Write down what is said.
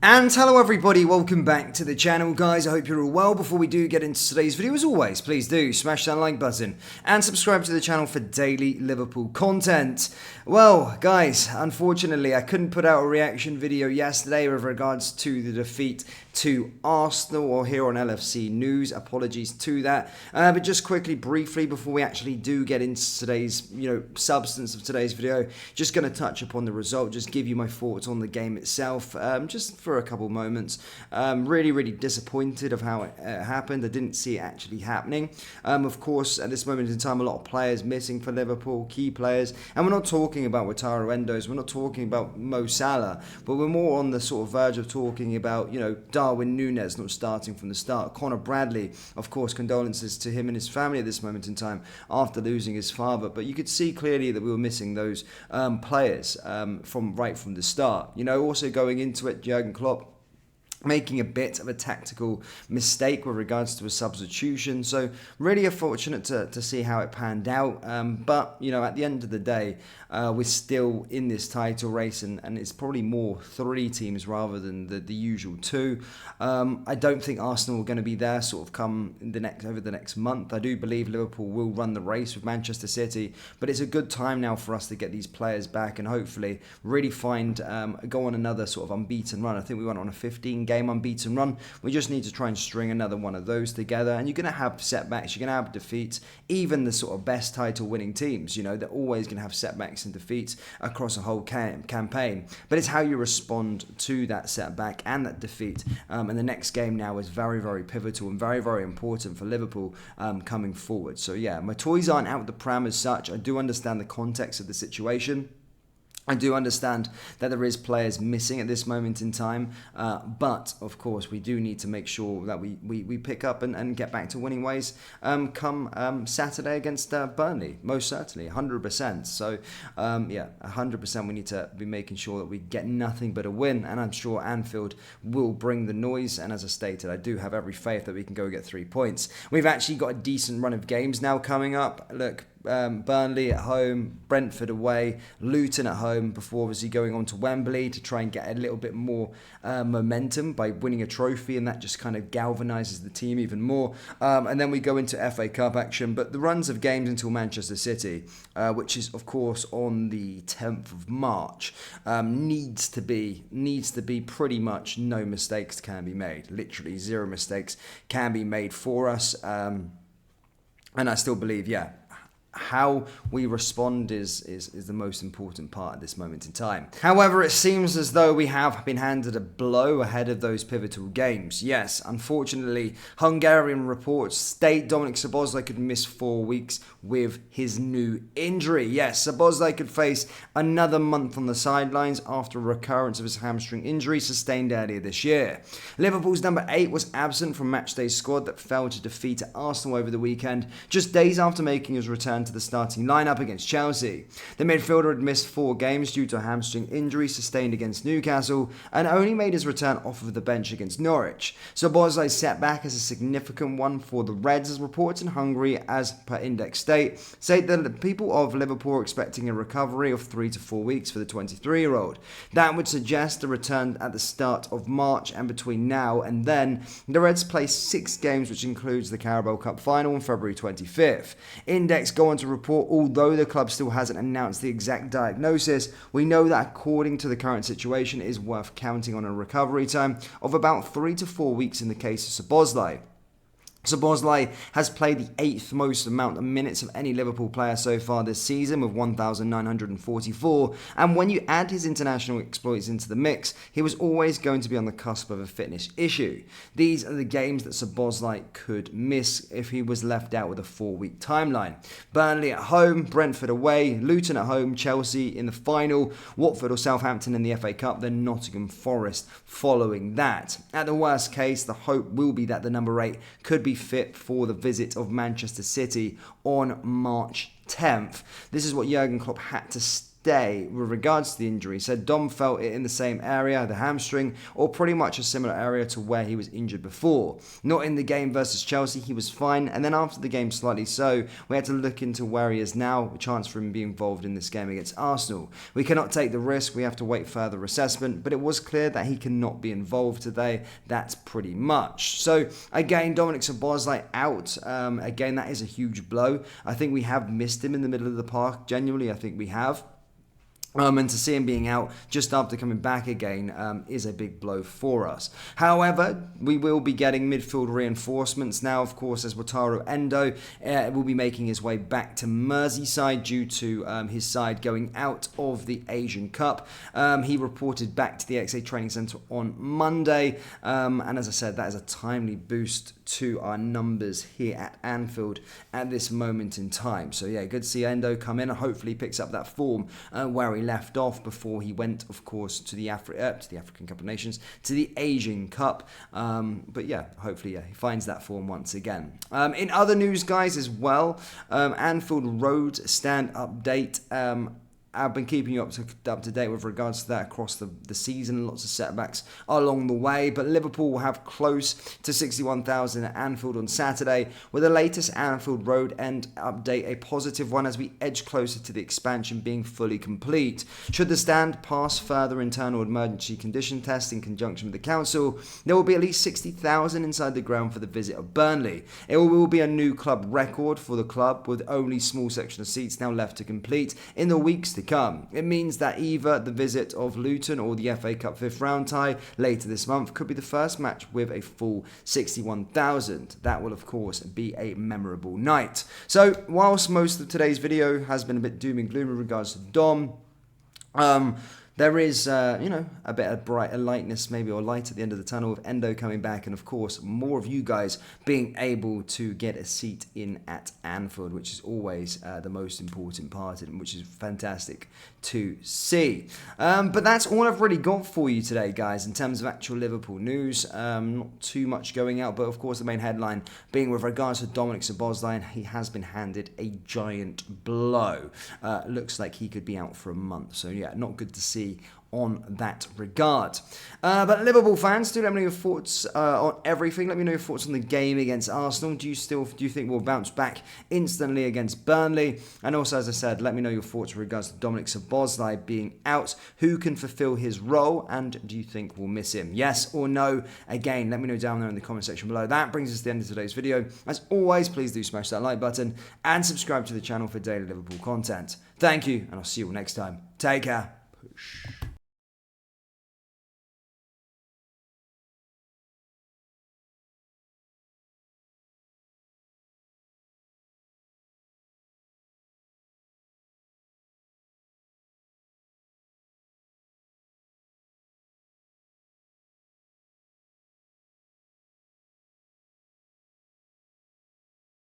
And hello everybody, welcome back to the channel guys. I hope you're all well. Before we do get into today's video, as always, please do smash that like button and subscribe to the channel for daily Liverpool content. Well guys, unfortunately I couldn't put out a reaction video yesterday with regards to the defeat to Arsenal or here on LFC News. Apologies to that. But just quickly, briefly, before we actually do get into today's, substance of today's video, just going to touch upon the result, just give you my thoughts on the game itself, just for a couple moments. Really disappointed of how it happened. I didn't see it actually happening. Of course, at this moment in time, a lot of players missing for Liverpool, key players, and we're not talking about Wataru Endos, we're not talking about Mo Salah, but we're more on the sort of verge of talking about, Darwin Núñez not starting from the start. Conor Bradley, of course, condolences to him and his family at this moment in time after losing his father. But you could see clearly that we were missing those players from the start. Also going into it, Jurgen Klopp making a bit of a tactical mistake with regards to a substitution. So really fortunate to see how it panned out. But, at the end of the day, we're still in this title race and it's probably more 3 teams rather than the usual 2. I don't think Arsenal are going to be there sort of come over the next month. I do believe Liverpool will run the race with Manchester City, but it's a good time now for us to get these players back and hopefully really go on another sort of unbeaten run. I think we went on a 15-game unbeaten run. We just need to try and string another one of those together, and you're going to have setbacks, you're going to have defeats. Even the sort of best title winning teams, they're always going to have setbacks and defeats across a whole campaign, but it's how you respond to that setback and that defeat. And the next game now is very pivotal and very important for Liverpool coming forward. So yeah, my toys aren't out the pram as such. I do understand the context of the situation. I do understand that there is players missing at this moment in time, but of course we do need to make sure that we pick up and get back to winning ways come Saturday against Burnley, most certainly, 100%. So 100% we need to be making sure that we get nothing but a win, and I'm sure Anfield will bring the noise, and as I stated, I do have every faith that we can go get 3 points. We've actually got a decent run of games now coming up. Look, Burnley at home, Brentford away, Luton at home, before obviously going on to Wembley to try and get a little bit more momentum by winning a trophy, and that just kind of galvanises the team even more. And then we go into FA Cup action, but the runs of games until Manchester City, which is of course on the 10th of March, needs to be pretty much no mistakes can be made. Literally 0 mistakes can be made for us. And I still believe, how we respond is the most important part at this moment in time. However, it seems as though we have been handed a blow ahead of those pivotal games. Yes, unfortunately, Hungarian reports state Dominik Szoboszlai could miss 4 weeks with his new injury. Yes, Szoboszlai could face another month on the sidelines after a recurrence of his hamstring injury sustained earlier this year. Liverpool's number 8 was absent from matchday's squad that fell to defeat Arsenal over the weekend, just days after making his return to the starting lineup against Chelsea. The midfielder had missed 4 games due to a hamstring injury sustained against Newcastle and only made his return off of the bench against Norwich. Szoboszlai's setback is a significant one for the Reds, as reports in Hungary, as per Index State, say that the people of Liverpool are expecting a recovery of 3 to 4 weeks for the 23-year-old. That would suggest a return at the start of March, and between now and then, the Reds play 6 games, which includes the Carabao Cup final on February 25th. Index go on to report, although the club still hasn't announced the exact diagnosis, we know that according to the current situation, it is worth counting on a recovery time of about 3 to 4 weeks in the case of Szoboszlai. Szoboszlai has played the 8th most amount of minutes of any Liverpool player so far this season with 1,944, and when you add his international exploits into the mix, he was always going to be on the cusp of a fitness issue. These are the games that Szoboszlai could miss if he was left out with a 4-week timeline. Burnley at home, Brentford away, Luton at home, Chelsea in the final, Watford or Southampton in the FA Cup, then Nottingham Forest following that. At the worst case, the hope will be that the number 8 could be fit for the visit of Manchester City on March 10th. This is what Jurgen Klopp had to today with regards to the injury. He said Dom felt it in the same area, the hamstring, or pretty much a similar area to where he was injured before. Not in the game versus Chelsea, he was fine, and then after the game slightly so. We had to look into where he is now, a chance for him to be involved in this game against Arsenal. We cannot take the risk, we have to wait further assessment, but it was clear that he cannot be involved today. That's pretty much. So again, Dominic Szoboszlai out. Again, that is a huge blow. I think we have missed him in the middle of the park. Genuinely, I think we have. And to see him being out just after coming back again is a big blow for us. However, we will be getting midfield reinforcements now, of course, as Wataru Endo will be making his way back to Merseyside due to his side going out of the Asian Cup. He reported back to the XA Training Centre on Monday, and as I said, that is a timely boost to our numbers here at Anfield at this moment in time. So yeah, good to see Endo come in and hopefully picks up that form where he left off before he went, of course, to the African Cup of Nations, to the Asian Cup. But yeah, hopefully he finds that form once again. In other news, guys, as well, Anfield Road stand update. I've been keeping you up to date with regards to that across the season. Lots of setbacks along the way, but Liverpool will have close to 61,000 at Anfield on Saturday, with the latest Anfield Road end update a positive one as we edge closer to the expansion being fully complete. Should the stand pass further internal emergency condition tests in conjunction with the council, there will be at least 60,000 inside the ground for the visit of Burnley. It will be a new club record for the club, with only small section of seats now left to complete in the weeks to come. It means that either the visit of Luton or the FA Cup 5th round tie later this month could be the first match with a full 61,000. That will, of course, be a memorable night. So, whilst most of today's video has been a bit doom and gloom in regards to Dom, there is, a bit of brighter lightness, maybe, or light at the end of the tunnel with Endo coming back, and of course, more of you guys being able to get a seat in at Anfield, which is always the most important part, and which is fantastic to see. But that's all I've really got for you today, guys, in terms of actual Liverpool news. Not too much going out, but of course, the main headline being with regards to Dominic Szoboszlai, he has been handed a giant blow. Looks like he could be out for a month, so yeah, not good to see on that regard. But Liverpool fans, do let me know your thoughts on everything. Let me know your thoughts on the game against Arsenal. Do you think we'll bounce back instantly against Burnley? And also, as I said, let me know your thoughts with regards to Dominic Szoboszlai being out. Who can fulfill his role, and do you think we'll miss him? Yes or no? Again, let me know down there in the comment section below. That brings us to the end of today's video. As always, please do smash that like button and subscribe to the channel for daily Liverpool content. Thank you, and I'll see you all next time. Take care. Push.